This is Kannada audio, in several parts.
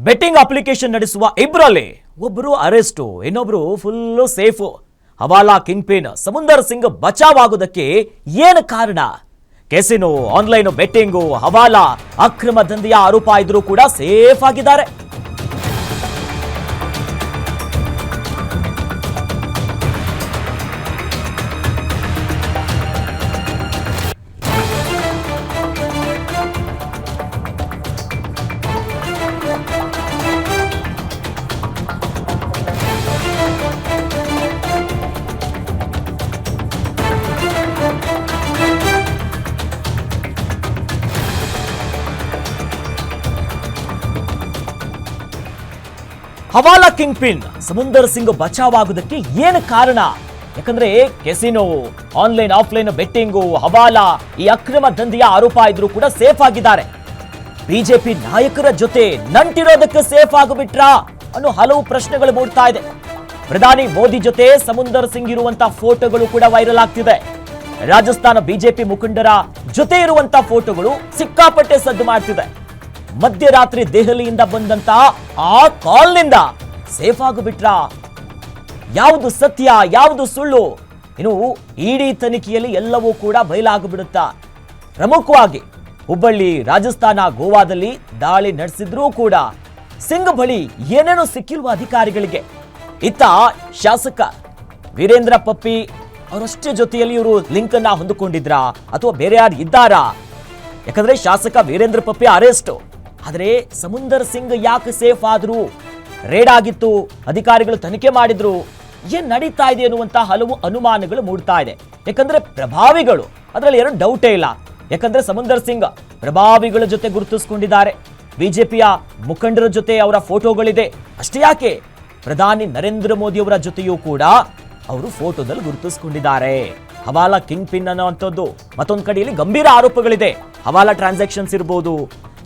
ಬೆಟ್ಟಿಂಗ್ ಅಪ್ಲಿಕೇಶನ್ ನಡೆಸುವ ಇಬ್ಬರಲ್ಲಿ ಒಬ್ಬರು ಅರೆಸ್ಟ್, ಇನ್ನೊಬ್ರು ಫುಲ್ ಸೇಫ್. ಹವಾಲಾ ಕಿಂಗ್ ಪಿನ್ ಸಮುಂದರ್ ಸಿಂಗ್ ಬಚಾವ್ ಆಗೋದಕ್ಕೆ ಏನು ಕಾರಣ? ಕೆಸಿನೋ, ಆನ್ಲೈನ್ ಬೆಟ್ಟಿಂಗು, ಹವಾಲಾ ಅಕ್ರಮ ದಂಧೆಯ ಆರೋಪ ಇದ್ರೂ ಕೂಡ ಸೇಫ್ ಆಗಿದ್ದಾರೆ. ಹವಾಲಾ ಕಿಂಗ್ ಪಿನ್ ಸಮುಂದರ್ ಸಿಂಗ್ ಬಚಾವ್ ಆಗೋದಕ್ಕೆ ಏನು ಕಾರಣ? ಯಾಕಂದ್ರೆ ಕೆಸಿನೋ, ಆನ್ಲೈನ್ ಆಫ್ಲೈನ್ ಬೆಟ್ಟಿಂಗು, ಹವಾಲಾ ಈ ಅಕ್ರಮ ದಂಧೆಯ ಆರೋಪ ಇದ್ರೂ ಕೂಡ ಸೇಫ್ ಆಗಿದ್ದಾರೆ. ಬಿಜೆಪಿ ನಾಯಕರ ಜೊತೆ ನಂಟಿರೋದಕ್ಕೆ ಸೇಫ್ ಆಗಿಬಿಟ್ರಾ ಅನ್ನೋ ಹಲವು ಪ್ರಶ್ನೆಗಳು ಮೂಡ್ತಾ ಇದೆ. ಪ್ರಧಾನಿ ಮೋದಿ ಜೊತೆ ಸಮುಂದರ್ ಸಿಂಗ್ ಇರುವಂತ ಫೋಟೋಗಳು ಕೂಡ ವೈರಲ್ ಆಗ್ತಿದೆ. ರಾಜಸ್ಥಾನ ಬಿಜೆಪಿ ಮುಖಂಡರ ಜೊತೆ ಇರುವಂತ ಫೋಟೋಗಳು ಸಿಕ್ಕಾಪಟ್ಟೆ ಸದ್ದು ಮಾಡ್ತಿದೆ. ಮಧ್ಯರಾತ್ರಿ ದೆಹಲಿಯಿಂದ ಬಂದಂತ ಆ ಕಾಲ್ನಿಂದ ಸೇಫ್ ಆಗಿಬಿಟ್ರಾ? ಯಾವುದು ಸತ್ಯ, ಯಾವುದು ಸುಳ್ಳು? ಇನ್ನು ಇಡಿ ತನಿಖೆಯಲ್ಲಿ ಎಲ್ಲವೂ ಕೂಡ ಬಯಲಾಗಿಬಿಡುತ್ತಾ? ಪ್ರಮುಖವಾಗಿ ಹುಬ್ಬಳ್ಳಿ, ರಾಜಸ್ಥಾನ, ಗೋವಾದಲ್ಲಿ ದಾಳಿ ನಡೆಸಿದ್ರೂ ಕೂಡ ಸಿಂಗ್ ಬಳಿ ಏನೇನೋ ಸಿಕ್ಕಿಲ್ವ ಅಧಿಕಾರಿಗಳಿಗೆ? ಇತ್ತ ಶಾಸಕ ವೀರೇಂದ್ರ ಪಪ್ಪಿ ಅವರಷ್ಟೇ ಜೊತೆಯಲ್ಲಿ ಇವರು ಲಿಂಕ್ ಅನ್ನ ಹೊಂದಿಕೊಂಡಿದ್ರಾ ಅಥವಾ ಬೇರೆ ಯಾರು ಇದ್ದಾರಾ? ಯಾಕಂದ್ರೆ ಶಾಸಕ ವೀರೇಂದ್ರ ಪಪ್ಪಿ ಅರೆಸ್ಟ್ ಆದರೆ ಸಮುಂದರ್ ಸಿಂಗ್ ಯಾಕೆ ಸೇಫ್ ಆದ್ರು? ರೇಡ್ ಆಗಿತ್ತು, ಅಧಿಕಾರಿಗಳು ತನಿಖೆ ಮಾಡಿದ್ರು, ಏನ್ ನಡೀತಾ ಇದೆ ಅನ್ನುವಂತ ಹಲವು ಅನುಮಾನಗಳು ಮೂಡ್ತಾ ಇದೆ. ಯಾಕಂದ್ರೆ ಪ್ರಭಾವಿಗಳು, ಅದರಲ್ಲಿ ಎರಡು ಡೌಟೇ ಇಲ್ಲ. ಯಾಕಂದ್ರೆ ಸಮುಂದರ್ ಸಿಂಗ್ ಪ್ರಭಾವಿಗಳ ಜೊತೆ ಗುರುತಿಸಿಕೊಂಡಿದ್ದಾರೆ. ಬಿಜೆಪಿಯ ಮುಖಂಡರ ಜೊತೆ ಅವರ ಫೋಟೋಗಳಿದೆ. ಅಷ್ಟೇ ಯಾಕೆ, ಪ್ರಧಾನಿ ನರೇಂದ್ರ ಮೋದಿ ಅವರ ಜೊತೆಯೂ ಕೂಡ ಅವರು ಫೋಟೋದಲ್ಲಿ ಗುರುತಿಸಿಕೊಂಡಿದ್ದಾರೆ. ಹವಾಲಾ ಕಿಂಗ್ ಪಿನ್ ಅನ್ನುವಂಥದ್ದು ಮತ್ತೊಂದು ಕಡೆಯಲ್ಲಿ ಗಂಭೀರ ಆರೋಪಗಳಿದೆ. ಹವಾಲಾ ಟ್ರಾನ್ಸಾಕ್ಷನ್ಸ್ ಇರ್ಬೋದು,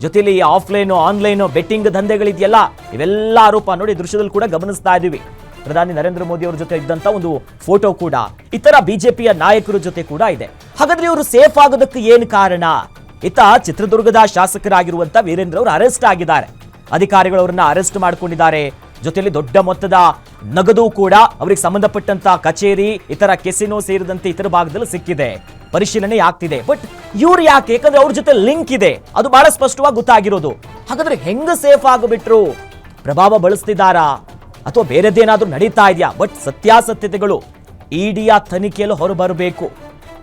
ಜೊತೆಲಿ ಆಫ್ಲೈನ್ ಆನ್ಲೈನ್ ಬೆಟ್ಟಿಂಗ್ ದಂಧೆಗಳಿದೆಯಲ್ಲ, ಇವೆಲ್ಲ ಆರೋಪ ನೋಡಿ ದೃಶ್ಯದಲ್ಲಿ ಕೂಡ ಗಮನಿಸ್ತಾ ಇದೀವಿ. ಪ್ರಧಾನಿ ನರೇಂದ್ರ ಮೋದಿ ಅವರ ಜೊತೆ ಇದ್ದಂತ ಒಂದು ಫೋಟೋ ಕೂಡ ಇತರ ಬಿಜೆಪಿಯ ನಾಯಕರ ಜೊತೆ ಕೂಡ ಇದೆ. ಹಾಗಾದ್ರೆ ಇವರು ಸೇಫ್ ಆಗೋದಕ್ಕೆ ಏನು ಕಾರಣ? ಇತ್ತ ಚಿತ್ರದುರ್ಗದ ಶಾಸಕರಾಗಿರುವಂತ ವೀರೇಂದ್ರ ಅವರು ಅರೆಸ್ಟ್ ಆಗಿದ್ದಾರೆ. ಅಧಿಕಾರಿಗಳು ಅವರನ್ನ ಅರೆಸ್ಟ್ ಮಾಡಿಕೊಂಡಿದ್ದಾರೆ. ಜೊತೆಯಲ್ಲಿ ದೊಡ್ಡ ಮೊತ್ತದ ನಗದು ಕೂಡ ಅವರಿಗೆ ಸಂಬಂಧಪಟ್ಟಂತ ಕಚೇರಿ, ಇತರ ಕೆಸಿನೋ ಸೇರಿದಂತೆ ಇತರ ಭಾಗದಲ್ಲಿ ಸಿಕ್ಕಿದೆ. ಪರಿಶೀಲನೆ ಆಗ್ತಿದೆ. ಬಟ್ ಇವ್ರು ಯಾಕೆ? ಯಾಕಂದ್ರೆ ಅವ್ರ ಜೊತೆ ಲಿಂಕ್ ಇದೆ, ಅದು ಬಹಳ ಸ್ಪಷ್ಟವಾಗಿ ಗೊತ್ತಾಗಿರೋದು. ಹಾಗಾದ್ರೆ ಹೆಂಗ ಸೇಫ್ ಆಗಿಬಿಟ್ರು? ಪ್ರಭಾವ ಬಳಸ್ತಿದ್ದಾರಾ ಅಥವಾ ಬೇರೆದೇನಾದ್ರೂ ನಡೀತಾ ಇದೆಯಾ? ಬಟ್ ಸತ್ಯಾಸತ್ಯತೆಗಳು ಇಡಿಯ ತನಿಖೆಯಲ್ಲೂ ಹೊರಬರಬೇಕು.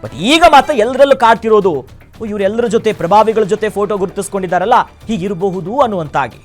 ಬಟ್ ಈಗ ಮಾತ್ರ ಎಲ್ಲರಲ್ಲೂ ಕಾಡ್ತಿರೋದು ಇವರೆಲ್ಲರ ಜೊತೆ, ಪ್ರಭಾವಿಗಳ ಜೊತೆ ಫೋಟೋ ಗುರುತಿಸ್ಕೊಂಡಿದ್ದಾರಲ್ಲ, ಹೀಗಿರಬಹುದು ಅನ್ನುವಂತಾಗಿ.